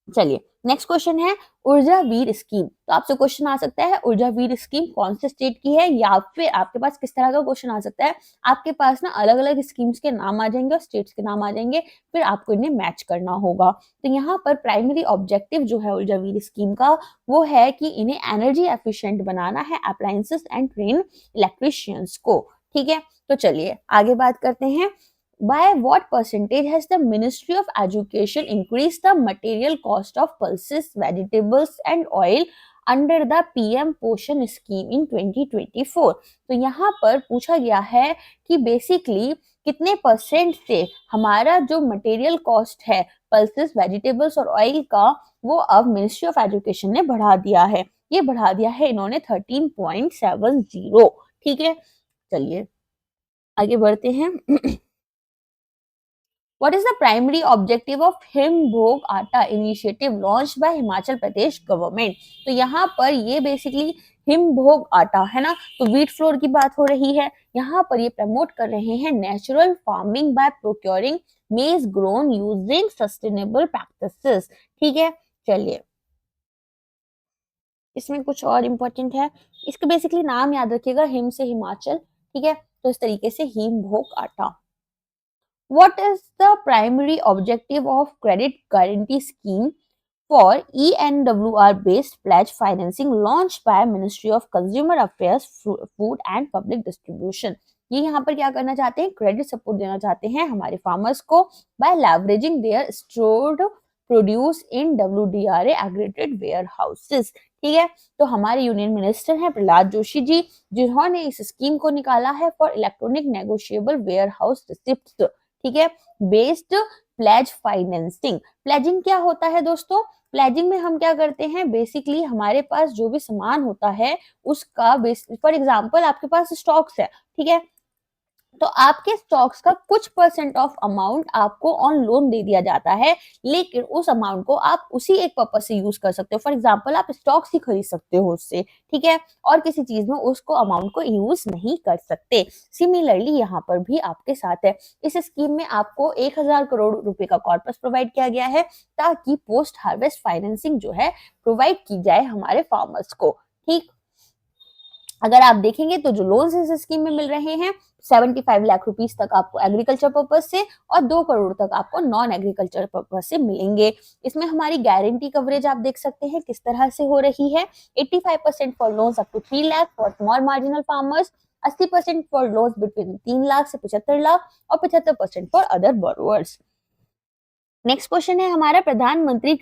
चलिए नेक्स्ट क्वेश्चन है ऊर्जा वीर स्कीम। तो आपसे क्वेश्चन आ सकता है ऊर्जा वीर स्कीम कौन से स्टेट की है, या फिर आपके पास किस तरह का क्वेश्चन आ सकता है, आपके पास ना अलग अलग स्कीम्स के नाम आ जाएंगे और स्टेट्स के नाम आ जाएंगे, फिर आपको इन्हें मैच करना होगा। तो यहाँ पर प्राइमरी ऑब्जेक्टिव जो है ऊर्जा वीर स्कीम का, वो है कि इन्हें एनर्जी एफिशिएंट बनाना है अप्लायंसेस एंड ट्रेन इलेक्ट्रिशियंस को। ठीक है, तो चलिए आगे बात करते हैं। By what percentage has the Ministry of Education increased the material cost of pulses, vegetables and oil under the PM पोषण स्कीम इन 2024। तो यहाँ पर पूछा गया है कि बेसिकली कितने परसेंट से हमारा जो मटेरियल कॉस्ट है पल्सेस, वेजिटेबल्स और ऑयल का, वो अब मिनिस्ट्री ऑफ एजुकेशन ने बढ़ा दिया है। ये बढ़ा दिया है इन्होंने 13.70। ठीक है, चलिए आगे बढ़ते हैं। What is the primary objective of हिमभोग आटा initiative launch by Himachal Pradesh government? तो यहाँ पर ये बेसिकली हिमभोग आटा है ना, तो व्हीट फ्लोर की बात हो रही है। यहाँ पर ये प्रमोट कर रहे हैं नेचुरल फार्मिंग बाय प्रोक्योरिंग मेज ग्रोन यूजिंग सस्टेनेबल प्रैक्टिसेस। ठीक है, चलिए इसमें कुछ और इम्पोर्टेंट है, इसका बेसिकली नाम याद रखिएगा, हिम से हिमाचल। ठीक है, तो इस तरीके से हिमभोग आटा। What is the primary objective of credit guarantee scheme for ENWR based pledge financing launched by Ministry of Consumer Affairs, Food and Public Distribution? ये यहाँ पर क्या करना चाहते हैं, क्रेडिट सपोर्ट देना चाहते हैं हमारे फार्मर्स को by leveraging their stored produce in WDRA aggregated warehouses. ठीक है, तो हमारे यूनियन मिनिस्टर हैं प्रहलाद जोशी जी, जिन्होंने इस स्कीम को निकाला है for electronic negotiable warehouse receipt. ठीक है, बेस्ड प्लेज फाइनेंसिंग। प्लेजिंग क्या होता है दोस्तों? प्लेजिंग में हम क्या करते हैं, बेसिकली हमारे पास जो भी सामान होता है उसका फॉर एग्जांपल आपके पास स्टॉक्स है, ठीक है, तो आपके स्टॉक्स का कुछ परसेंट ऑफ अमाउंट आपको ऑन लोन दे दिया जाता है, लेकिन उस अमाउंट को आप उसी एक पर्पज से यूज कर सकते हो। फॉर एग्जांपल आप स्टॉक्स ही खरीद सकते हो उससे, ठीक है, और किसी चीज में उसको अमाउंट को यूज नहीं कर सकते। सिमिलरली यहाँ पर भी आपके साथ है। इस स्कीम में आपको 1000 करोड़ रुपए का कॉर्पस प्रोवाइड किया गया है ताकि पोस्ट हार्वेस्ट फाइनेंसिंग जो है प्रोवाइड की जाए हमारे फार्मर्स को। ठीक, अगर आप देखेंगे तो जो लोन्स इस स्कीम में मिल रहे हैं 75 लाख रुपीस तक आपको एग्रीकल्चर पर्पज से और 2 करोड़ तक आपको नॉन एग्रीकल्चर पर्पज से मिलेंगे। इसमें हमारी गारंटी कवरेज आप देख सकते हैं किस तरह से हो रही है। 85% for loans up to 3 lakh for small marginal farmers, 80% for loans between 3 lakh से 75 लाख और 75% for other borrowers. Next question है हमारा, प्रधानमंत्री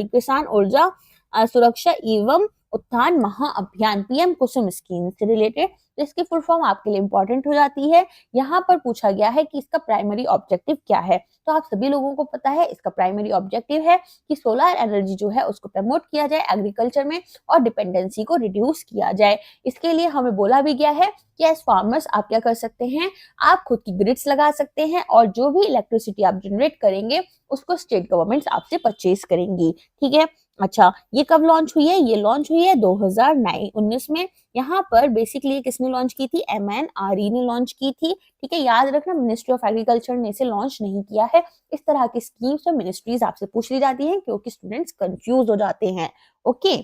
किसान ऊर्जा सुरक्षा एवं उत्थान महाअभियान पीएम कुसुम स्कीम से रिलेटेड। तो इसकी फुल फॉर्म आपके लिए इंपॉर्टेंट हो जाती है। यहाँ पर पूछा गया है कि इसका प्राइमरी ऑब्जेक्टिव क्या है। तो आप सभी लोगों को पता है इसका प्राइमरी ऑब्जेक्टिव है कि सोलर एनर्जी जो है उसको प्रमोट किया जाए एग्रीकल्चर में और डिपेंडेंसी को रिड्यूस किया जाए। इसके लिए हमें बोला भी गया है कि एज फार्मर्स आप क्या कर सकते हैं, आप खुद की ग्रिड्स लगा सकते हैं और जो भी इलेक्ट्रिसिटी आप जनरेट करेंगे उसको स्टेट गवर्नमेंट्स आपसे परचेज करेंगी। ठीक है, अच्छा ये कब लॉन्च हुई है? ये लॉन्च हुई है 2019 में। यहाँ पर बेसिकली किसने लॉन्च की थी? MNRE ने लॉन्च की थी। ठीक है, याद रखना मिनिस्ट्री ऑफ एग्रीकल्चर ने इसे लॉन्च नहीं किया है। इस तरह की स्कीम्स और मिनिस्ट्रीज आपसे पूछ ली जाती हैं क्योंकि स्टूडेंट्स कंफ्यूज हो जाते हैं। ओके,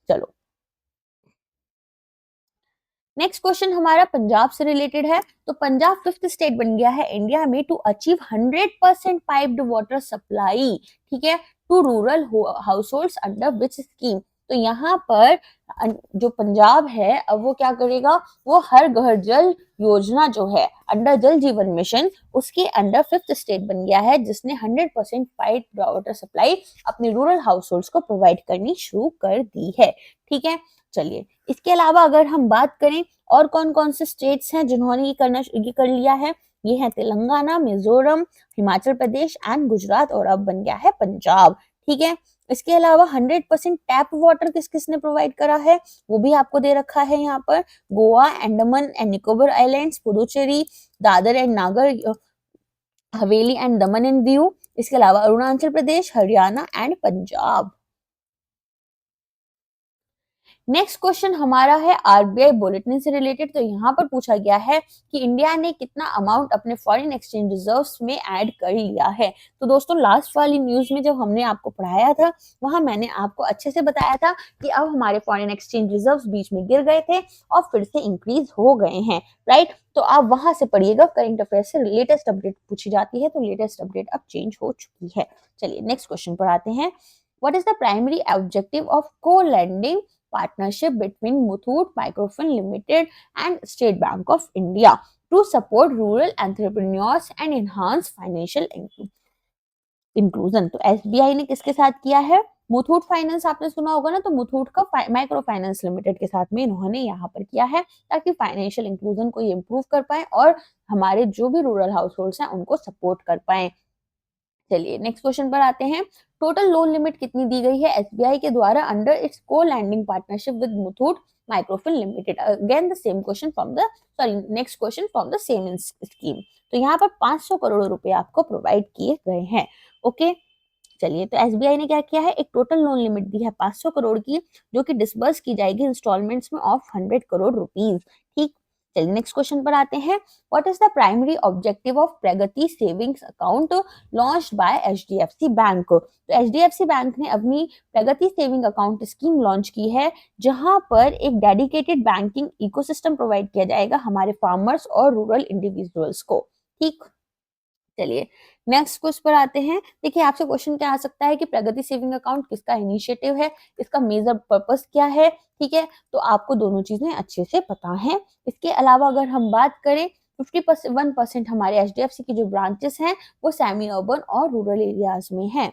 चलो नेक्स्ट क्वेश्चन हमारा पंजाब से रिलेटेड है। तो पंजाब 5th स्टेट बन गया है इंडिया में to achieve 100% piped water supply, ठीक है, to rural households under which scheme. तो यहाँ पर जो पंजाब है अब वो क्या करेगा, वो हर घर जल योजना जो है अंडर जल जीवन मिशन उसके अंडर 5th स्टेट बन गया है जिसने 100% पाइप्ड वाटर सप्लाई अपने रूरल हाउस होल्ड्स को प्रोवाइड करनी शुरू कर दी है। ठीक है, चलिए इसके अलावा अगर हम बात करें और कौन कौन से स्टेट्स हैं जिन्होंने ये कर लिया है, ये है तेलंगाना, मिजोरम, हिमाचल प्रदेश एंड गुजरात और अब बन गया है पंजाब। ठीक है, इसके अलावा 100% टैप वाटर किस किस ने प्रोवाइड करा है वो भी आपको दे रखा है यहाँ पर। Goa, Andaman and Nicobar islands, Puducherry, Dadra and Nagar Haveli and Daman and Diu. इसके अलावा Arunachal Pradesh, Haryana and Punjab. Next question हमारा है आरबीआई बुलेटिन से रिलेटेड। तो यहाँ पर पूछा गया है कि इंडिया ने कितना अमाउंट अपने फॉरेन एक्सचेंज रिजर्व्स में ऐड कर लिया है। तो दोस्तों लास्ट वाली न्यूज में जब हमने आपको पढ़ाया था वहां मैंने आपको अच्छे से बताया था कि अब हमारे फॉरेन एक्सचेंज रिजर्व्स बीच में गिर गए थे और फिर से इंक्रीज हो गए हैं, राइट। तो आप वहां से पढ़िएगा, करंट अफेयर से लेटेस्ट अपडेट पूछी जाती है, तो लेटेस्ट अपडेट अब चेंज हो चुकी है। चलिए नेक्स्ट क्वेश्चन पर आते हैं। What is the primary objective of co-lending partnership between Muthoot Microfinance Limited and State Bank of India to support rural entrepreneurs and enhance financial inclusion? तो SBI ने किसके साथ किया है? मुथूट फाइनेंस आपने सुना होगा ना, तो मुथूट का माइक्रो फाइनेंस लिमिटेड के साथ में इन्होंने यहाँ पर किया है ताकि फाइनेंशियल इंक्लूजन को ये इम्प्रूव कर पाए और हमारे जो भी रूरल हाउस होल्ड्स हैं उनको सपोर्ट कर पाए। चलिए नेक्स्ट क्वेश्चन पर आते हैं। टोटल लोन लिमिट कितनी दी गई है एसबीआई के द्वारा under its co lending partnership with Muthoot Microfin limited? Again the same question from the next question from the same scheme. तो यहाँ पर 500 करोड़ रुपए आपको प्रोवाइड किए गए हैं। ओके, चलिए तो एसबीआई ने क्या किया है, एक टोटल लोन लिमिट दी है 500 करोड़ की, जो कि डिसबर्स की जाएगी इंस्टॉलमेंट्स में ऑफ 100 करोड़ रुपीज। ठीक, चलिए नेक्स्ट क्वेश्चन पर आते हैं। What is the primary objective of Pragati savings account launched by HDFC bank? तो एचडीएफसी बैंक ने अपनी प्रगति सेविंग अकाउंट स्कीम लॉन्च की है, जहां पर एक डेडिकेटेड बैंकिंग इकोसिस्टम प्रोवाइड किया जाएगा हमारे फार्मर्स और रूरल इंडिविजुअल्स को। ठीक, चलिए नेक्स्ट क्वेश्चन पर आते हैं। देखिए आपसे क्वेश्चन क्या आ सकता है कि प्रगति सेविंग अकाउंट किसका इनिशिएटिव है, इसका मेजर पर्पस क्या है। ठीक है, तो आपको दोनों चीजें अच्छे से पता है। इसके अलावा अगर हम बात करें, 51% हमारे एचडीएफसी की जो ब्रांचेस हैं वो सेमी अर्बन और रूरल एरियाज में हैं।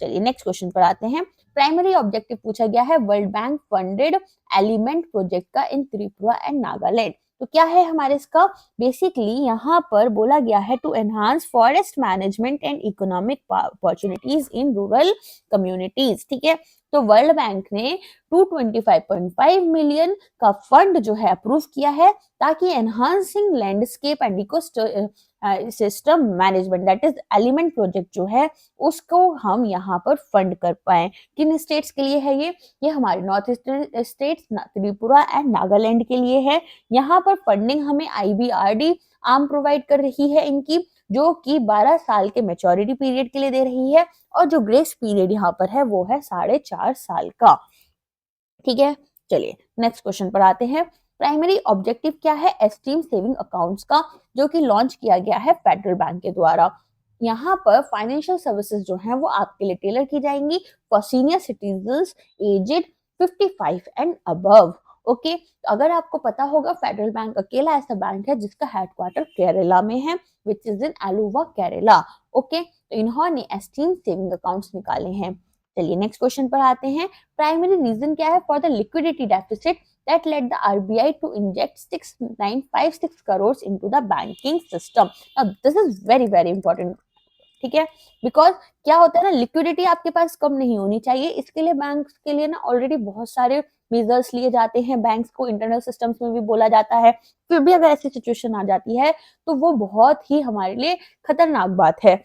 चलिए नेक्स्ट क्वेश्चन पर आते हैं। प्राइमरी ऑब्जेक्टिव पूछा गया है World bank funded element project का इन त्रिपुरा एंड नागालैंड। तो क्या है हमारे इसका, बेसिकली यहाँ पर बोला गया है to enhance forest management and economic opportunities in rural communities. ठीक है, तो वर्ल्ड बैंक ने 225.5 मिलियन का फंड जो है अप्रूव किया है ताकि enhancing landscape and ecosystem management that is element project जो है उसको हम यहाँ पर फंड कर पाए। किन स्टेट्स के लिए है ये हमारे north eastern states Tripura and Nagaland के लिए है। यहाँ पर फंडिंग हमें आईबीआरडी आर्म प्रोवाइड कर रही है इनकी, जो कि 12 साल के मैच्योरिटी पीरियड के लिए दे रही है, और जो ग्रेस पीरियड यहाँ पर है वो है 4.5 साल का। ठीक है, चलिए नेक्स्ट क्वेश्चन पर आते हैं। प्राइमरी ऑब्जेक्टिव क्या है एस्टीम सेविंग अकाउंट्स का, जो कि लॉन्च किया गया है फेडरल बैंक के द्वारा। यहाँ पर फाइनेंशियल सर्विसेज जो हैं वो आपके लिए टेलर की जाएंगी for senior citizens aged 55 and above. Okay, अगर आपको पता होगा फेडरल बैंक अकेला ऐसा बैंक है जिसका हेडक्वार्टर केरला में है, which is in Aluva Kerala. Okay, तो इन्होंने एस्टीम सेविंग अकाउंट्स निकाले हैं। चलिए नेक्स्ट क्वेश्चन पर आते हैं। प्राइमरी रीजन क्या है for the liquidity deficit that led the RBI to inject 6956 crores into the banking system. Now this is very very important. ठीक है, बिकॉज क्या होता है ना, लिक्विडिटी आपके पास कम नहीं होनी चाहिए, इसके लिए बैंक के लिए ना ऑलरेडी बहुत सारे मेजर्स लिए जाते हैं, बैंक्स को इंटरनल सिस्टम्स में भी बोला जाता है। फिर भी अगर ऐसी सिचुएशन आ जाती है तो वो बहुत ही हमारे लिए खतरनाक बात है।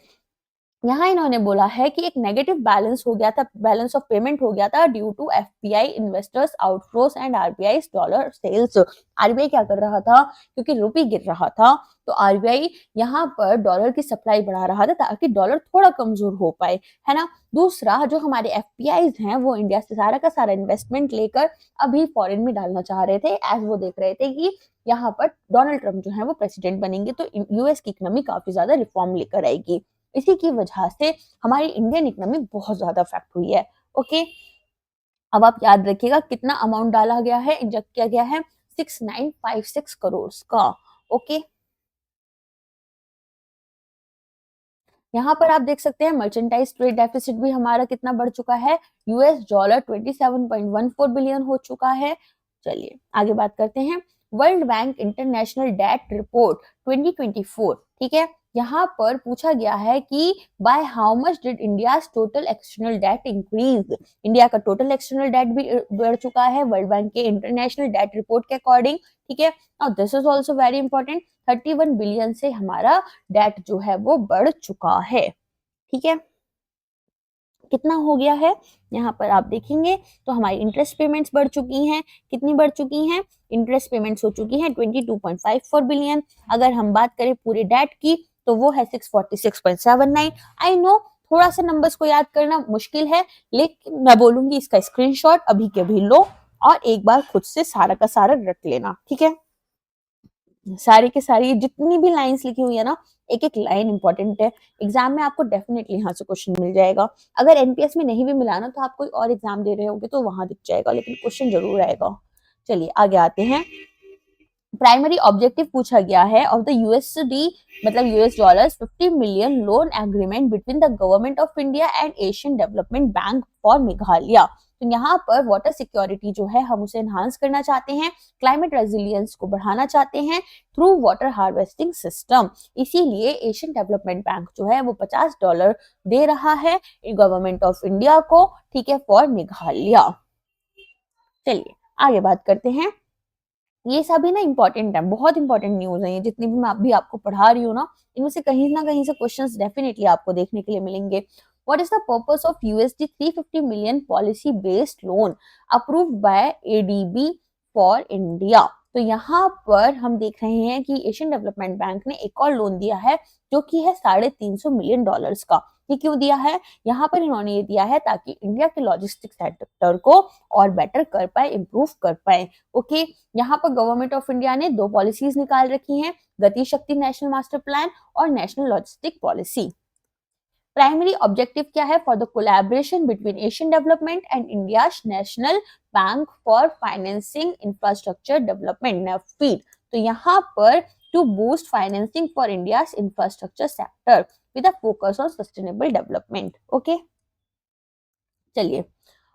यहाँ इन्होंने बोला है कि एक नेगेटिव बैलेंस हो गया था, बैलेंस ऑफ पेमेंट हो गया था due to FPI investors outflows and RBI dollar sales. RBI क्या कर रहा था, क्योंकि रुपी गिर रहा था तो आरबीआई यहाँ पर डॉलर की सप्लाई बढ़ा रहा था ताकि डॉलर थोड़ा कमजोर हो पाए, है ना। दूसरा, जो हमारे एफपीआईज हैं वो इंडिया से सारा का सारा इन्वेस्टमेंट लेकर अभी फॉरेन में डालना चाह रहे थे, एज वो देख रहे थे कि यहाँ पर डोनाल्ड ट्रम्प जो है वो प्रेसिडेंट बनेंगे तो यूएस की इकोनॉमी काफी ज्यादा रिफॉर्म लेकर आएगी। इसी की वजह से हमारी इंडियन इकोनॉमी बहुत ज्यादा अफेक्ट हुई है। ओके, अब आप याद रखिएगा कितना अमाउंट डाला गया है, इंजेक्ट किया गया है 6956 करोड़ का। ओके, यहाँ पर आप देख सकते हैं मर्चेंटाइज ट्रेड डेफिसिट भी हमारा कितना बढ़ चुका है, यूएस डॉलर 27.14 बिलियन हो चुका है। चलिए आगे बात करते हैं। World Bank International date Report 2024, ठीक है, यहाँ पर पूछा गया है कि by how much did India total external debt increase. India का टोटल एक्सटर्नल डेट भी बढ़ चुका है वर्ल्ड बैंक के इंटरनेशनल डेट रिपोर्ट के अकॉर्डिंग। ठीक है, और this is also very important, 31 billion से हमारा डेट जो है वो बढ़ चुका है। ठीक है, कितना हो गया है यहाँ पर आप देखेंगे तो हमारी इंटरेस्ट पेमेंट्स बढ़ चुकी हैं। कितनी बढ़ चुकी हैं, इंटरेस्ट पेमेंट्स हो चुकी हैं 22.54 बिलियन। अगर हम बात करें पूरे डेट की तो वो है 646.79। आई नो थोड़ा सा नंबर्स को याद करना मुश्किल है, लेकिन मैं बोलूंगी इसका स्क्रीनशॉट अभी के अभी लो और एक बार खुद से सारा का सारा रट लेना। ठीक है, सारी के सारी जितनी भी लाइंस लिखी हुई है ना, एक एक लाइन इंपॉर्टेंट है, एग्जाम में आपको डेफिनेटली यहाँ से क्वेश्चन मिल जाएगा। अगर एनपीएस में नहीं भी मिला ना तो आप कोई और एग्जाम दे रहे होंगे तो वहां दिख जाएगा, लेकिन क्वेश्चन जरूर आएगा। चलिए आगे आते हैं। प्राइमरी ऑब्जेक्टिव पूछा गया है ऑफ द यूएसडी मतलब US dollars 50 million loan agreement between the government of India and Asian development bank for Meghalaya. तो यहाँ पर वाटर सिक्योरिटी जो है हम उसे एनहांस करना चाहते हैं, क्लाइमेट रेजिलियंस को बढ़ाना चाहते हैं थ्रू वाटर हार्वेस्टिंग सिस्टम। इसीलिए एशियन डेवलपमेंट बैंक जो है वो $50 दे रहा है गवर्नमेंट ऑफ इंडिया को, ठीक है, फॉर मेघालय। चलिए आगे बात करते हैं। ये सभी ना इंपॉर्टेंट है, बहुत इंपॉर्टेंट न्यूज है ये, जितनी भी मैं अभी आपको पढ़ा रही हूँ ना, इनमें से कहीं ना कहीं से क्वेश्चंस डेफिनेटली आपको देखने के लिए मिलेंगे। What is the purpose of USD 350 million policy based loan approved by ADB for India? तो यहाँ पर हम देख रहे हैं कि एशियन डेवलपमेंट बैंक ने एक और लोन दिया है जो कि है $350 मिलियन का। ये क्यों दिया है? यहाँ पर इन्होंने ये दिया है ताकि इंडिया के लॉजिस्टिक सेक्टर को और बेटर कर पाए, इम्प्रूव कर पाए। ओके, यहाँ पर गवर्नमेंट ऑफ इंडिया ने 2 पॉलिसीज निकाल रखी हैं, Gati Shakti national master plan और national logistic policy. Primary objective क्या है? For the collaboration between Asian development and India national bank for financing infrastructure development NaBFID. तो यहाँ पर to boost financing for India infrastructure sector with a focus on sustainable development. Okay, चलिए,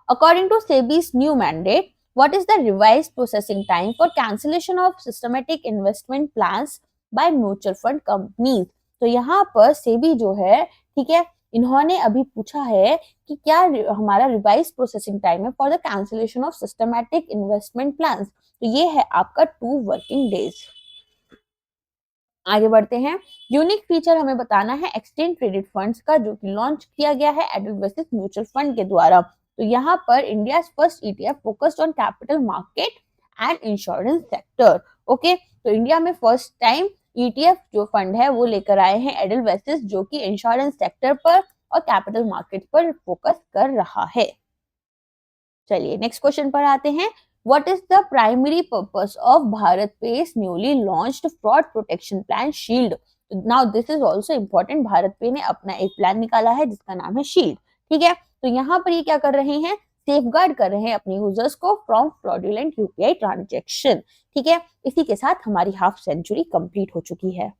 according to SEBI's new mandate, what is the revised processing time for cancellation of systematic investment plans by mutual fund companies? तो यहाँ पर सेबी जो है, ठीक है, इन्होंने अभी पूछा है कि क्या हमारा रिवाइज प्रोसेसिंग टाइम है for the cancellation of systematic investment plans. तो ये है आपका 2 वर्किंग डेज। आगे बढ़ते हैं। यूनिक फीचर हमें बताना है एक्सचेंज ट्रेडेड फंड्स का, जो कि लॉन्च किया गया है एडलवेसिस म्यूचुअल फंड के द्वारा। तो यहाँ पर India first ETF focused on capital market and insurance sector. Okay, तो इंडिया में फर्स्ट टाइम ETF जो फंड है वो लेकर आए हैं एडलवेसिस, जो कि इंश्योरेंस सेक्टर पर और कैपिटल मार्केट पर फोकस कर रहा है। चलिए नेक्स्ट क्वेश्चन पर आते हैं। What is the primary purpose of Bharat Pay's newly launched fraud protection plan Shield? Now this is also important. Bharat पे ने अपना एक प्लान निकाला है जिसका नाम है शील्ड, ठीक है। तो यहाँ पर ये क्या कर रहे हैं? सेफगार्ड कर रहे हैं अपने यूजर्स को फ्रॉम फ्रॉडुलेंट UPI ट्रांजेक्शन, ठीक है। इसी के साथ हमारी हाफ सेंचुरी कंप्लीट हो चुकी है।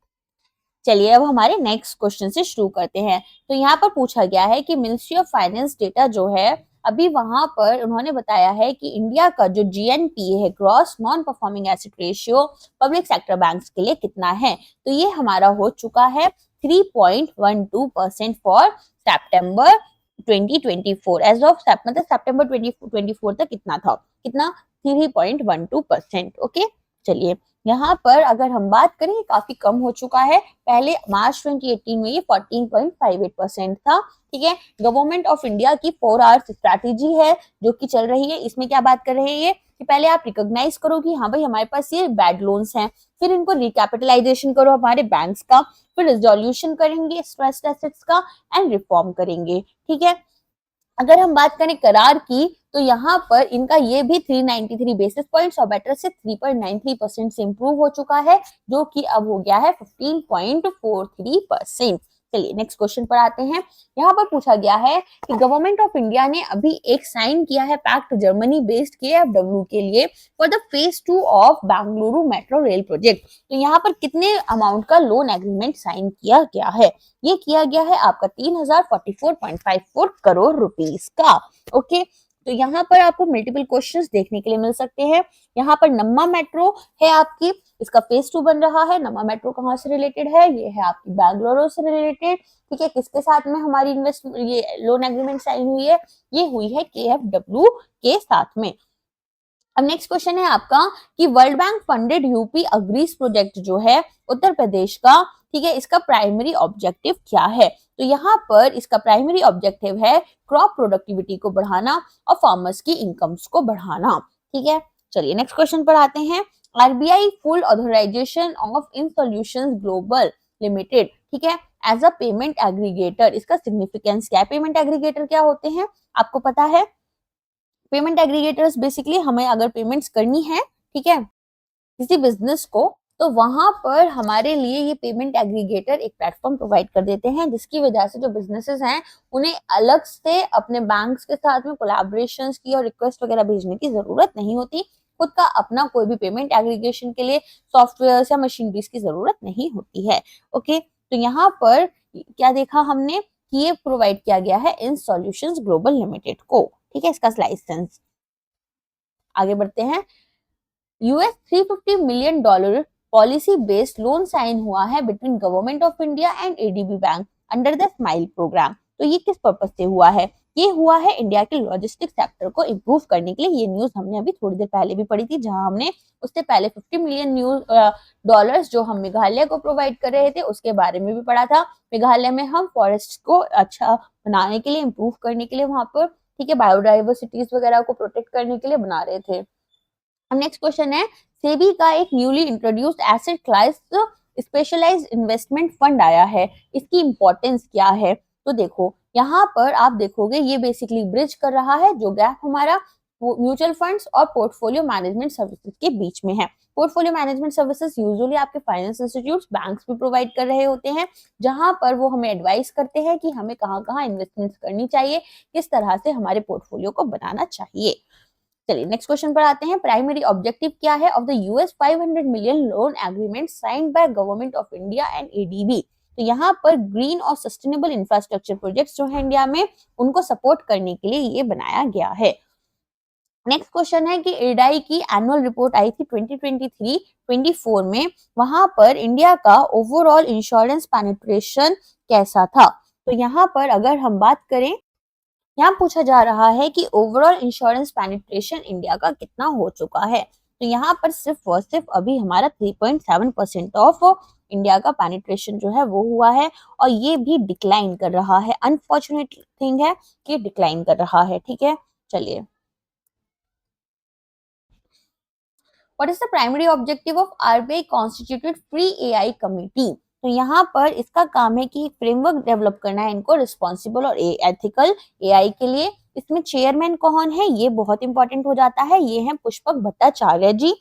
चलिए अब हमारे नेक्स्ट क्वेश्चन से शुरू करते हैं। तो यहाँ पर पूछा गया है कि मिनिस्ट्री ऑफ फाइनेंस डेटा जो है अभी वहां पर उन्होंने बताया है कि इंडिया का जो GNPA है, gross non performing asset ratio, public sector banks के लिए कितना है? तो ये हमारा हो चुका है 3.12% फॉर सितंबर 2024। एज ऑफ मतलब सितंबर 2024 तक कितना था? कितना? 3.12%। ओके, चलिए यहाँ पर अगर हम बात करें काफी कम हो चुका है। पहले मार्च 2018 में ये 14.58% था, ठीक है। गवर्नमेंट ऑफ इंडिया की 4 आवर्स स्ट्रैटेजी है जो कि चल रही है। इसमें क्या बात कर रहे हैं ये कि पहले आप रिकॉग्नाइज करो कि हाँ भाई हमारे पास ये बैड लोन्स हैं, फिर इनको रिकैपिटलाइजेशन करो हमारे बैंक्स का, फिर रिजोल्यूशन करेंगे स्ट्रेस्ड एसेट्स का एंड रिफॉर्म करेंगे, ठीक है। अगर हम बात करें करार की तो यहाँ पर इनका ये भी 393 बेसिस पॉइंट्स और बेटर से 3.93% से इंप्रूव हो चुका है, जो कि अब हो गया है 15.43%। चलिए नेक्स्ट क्वेश्चन पर आते हैं। यहाँ पर पूछा गया है कि गवर्नमेंट ऑफ इंडिया ने अभी एक साइन किया है पैक्ट जर्मनी बेस्ड KfW के लिए for the phase 2 of Bengaluru metro rail project. तो यहाँ पर कितने अमाउंट का लोन एग्रीमेंट साइन किया गया है? ये किया गया है आपका 3044.54 करोड़ रुपीस का। ओके, तो यहाँ पर आपको मल्टीपल क्वेश्चंस देखने के लिए मिल सकते हैं। यहाँ पर नम्मा मेट्रो है आपकी, इसका फेज 2 बन रहा है। नम्मा मेट्रो कहाँ से रिलेटेड है? ये है आपकी बेंगलुरु से रिलेटेड, ठीक है। किसके साथ में हमारी ये लोन एग्रीमेंट साइन हुई है? ये हुई है KfW के साथ में। अब नेक्स्ट क्वेश्चन है आपका कि world bank funded UP agrees project जो है उत्तर प्रदेश का, ठीक है, इसका प्राइमरी ऑब्जेक्टिव क्या है? तो यहाँ पर इसका प्राइमरी ऑब्जेक्टिव है क्रॉप प्रोडक्टिविटी को बढ़ाना और फार्मर्स की इनकम्स को बढ़ाना, ठीक है। चलिए नेक्स्ट क्वेश्चन पर आते हैं। RBI full authorisation of in solutions global limited, ठीक है, एज अ पेमेंट एग्रीगेटर। इसका सिग्निफिकेंस क्या है? पेमेंट एग्रीगेटर क्या होते हैं आपको पता है? पेमेंट एग्रीगेटर्स बेसिकली हमें अगर पेमेंट्स करनी है, ठीक है, किसी बिजनेस को, तो वहां पर हमारे लिए ये पेमेंट एग्रीगेटर एक प्लेटफॉर्म प्रोवाइड कर देते हैं, जिसकी वजह से जो बिजनेसेस हैं उन्हें अलग से अपने बैंक्स के साथ में कोलैबोरेशंस की और रिक्वेस्ट वगैरह भेजने की जरूरत नहीं होती। खुद का अपना कोई भी पेमेंट एग्रीगेशन के लिए सॉफ्टवेयर या मशीनरीज की जरूरत नहीं होती है। ओके, तो यहाँ पर क्या देखा हमने कि ये प्रोवाइड किया गया है इन सॉल्यूशंस ग्लोबल लिमिटेड को। ठीक है, इसका लाइसेंस। आगे बढ़ते हैं। US $350 million policy based loan sign हुआ है between government of India and ADB bank under the SMILE programme. तो ये किस पर्पज से हुआ है? ये हुआ है इंडिया के लॉजिस्टिक सेक्टर को इम्प्रूव करने के लिए। ये न्यूज हमने अभी थोड़ी देर पहले भी पढ़ी थी, जहां हमने उससे पहले $50 मिलियन जो हम मेघालय को प्रोवाइड कर रहे थे उसके बारे में भी पढ़ा था। मेघालय में हम फॉरेस्ट को अच्छा बनाने के लिए, इम्प्रूव करने के लिए वहां पर, ठीक है, बायोडाइवर्सिटीज वगैरह को प्रोटेक्ट करने के लिए बना रहे थे। नेक्स्ट क्वेश्चन है, सेबी का एक newly introduced asset class specialised investment fund आया है। इसकी इंपॉर्टेंस क्या है? तो देखो यहाँ पर आप देखोगे ये बेसिकली ब्रिज कर रहा है जो गैप हमारा म्यूचुअल फंड्स और पोर्टफोलियो मैनेजमेंट सर्विसेज के बीच में है। पोर्टफोलियो मैनेजमेंट सर्विसेज यूजुअली आपके फाइनेंस इंस्टीट्यूट्स, बैंक्स भी प्रोवाइड कर रहे होते हैं, जहां पर वो हमें एडवाइस करते हैं कि हमें कहाँ कहाँ इन्वेस्टमेंट करनी चाहिए, किस तरह से हमारे पोर्टफोलियो को बनाना चाहिए। चलिए नेक्स्ट क्वेश्चन पर आते हैं। प्राइमरी ऑब्जेक्टिव क्या है of the US 500 million loan agreement signed by government of India and ADB? तो यहाँ पर ग्रीन और सस्टेनेबल इंफ्रास्ट्रक्चर प्रोजेक्ट्स जो है इंडिया में, उनको सपोर्ट करने के लिए ये बनाया गया है। नेक्स्ट क्वेश्चन है कि इरडाई की एनुअल रिपोर्ट आई थी 2023-24 में, वहां पर इंडिया का ओवरऑल इंश्योरेंस पेनिट्रेशन कैसा था? तो यहाँ पर अगर हम बात करें, यहाँ पूछा जा रहा है कि ओवरऑल इंश्योरेंस पेनिट्रेशन इंडिया का कितना हो चुका है। तो यहाँ पर सिर्फ और सिर्फ अभी हमारा 3.7% ऑफ इंडिया का पेनिट्रेशन जो है वो हुआ है, और ये भी डिक्लाइन कर रहा है। अनफॉर्चुनेट थिंग है कि डिक्लाइन कर रहा है। ठीक है, चलिए। What is the primary objective of RBI constituted free AI committee? तो यहाँ पर इसका काम है कि एक फ्रेमवर्क डेवलप करना है इनको रिस्पॉन्सिबल और एथिकल एआई के लिए। इसमें चेयरमैन कौन है, ये बहुत इंपॉर्टेंट हो जाता है। ये है पुष्पक भट्टाचार्य जी,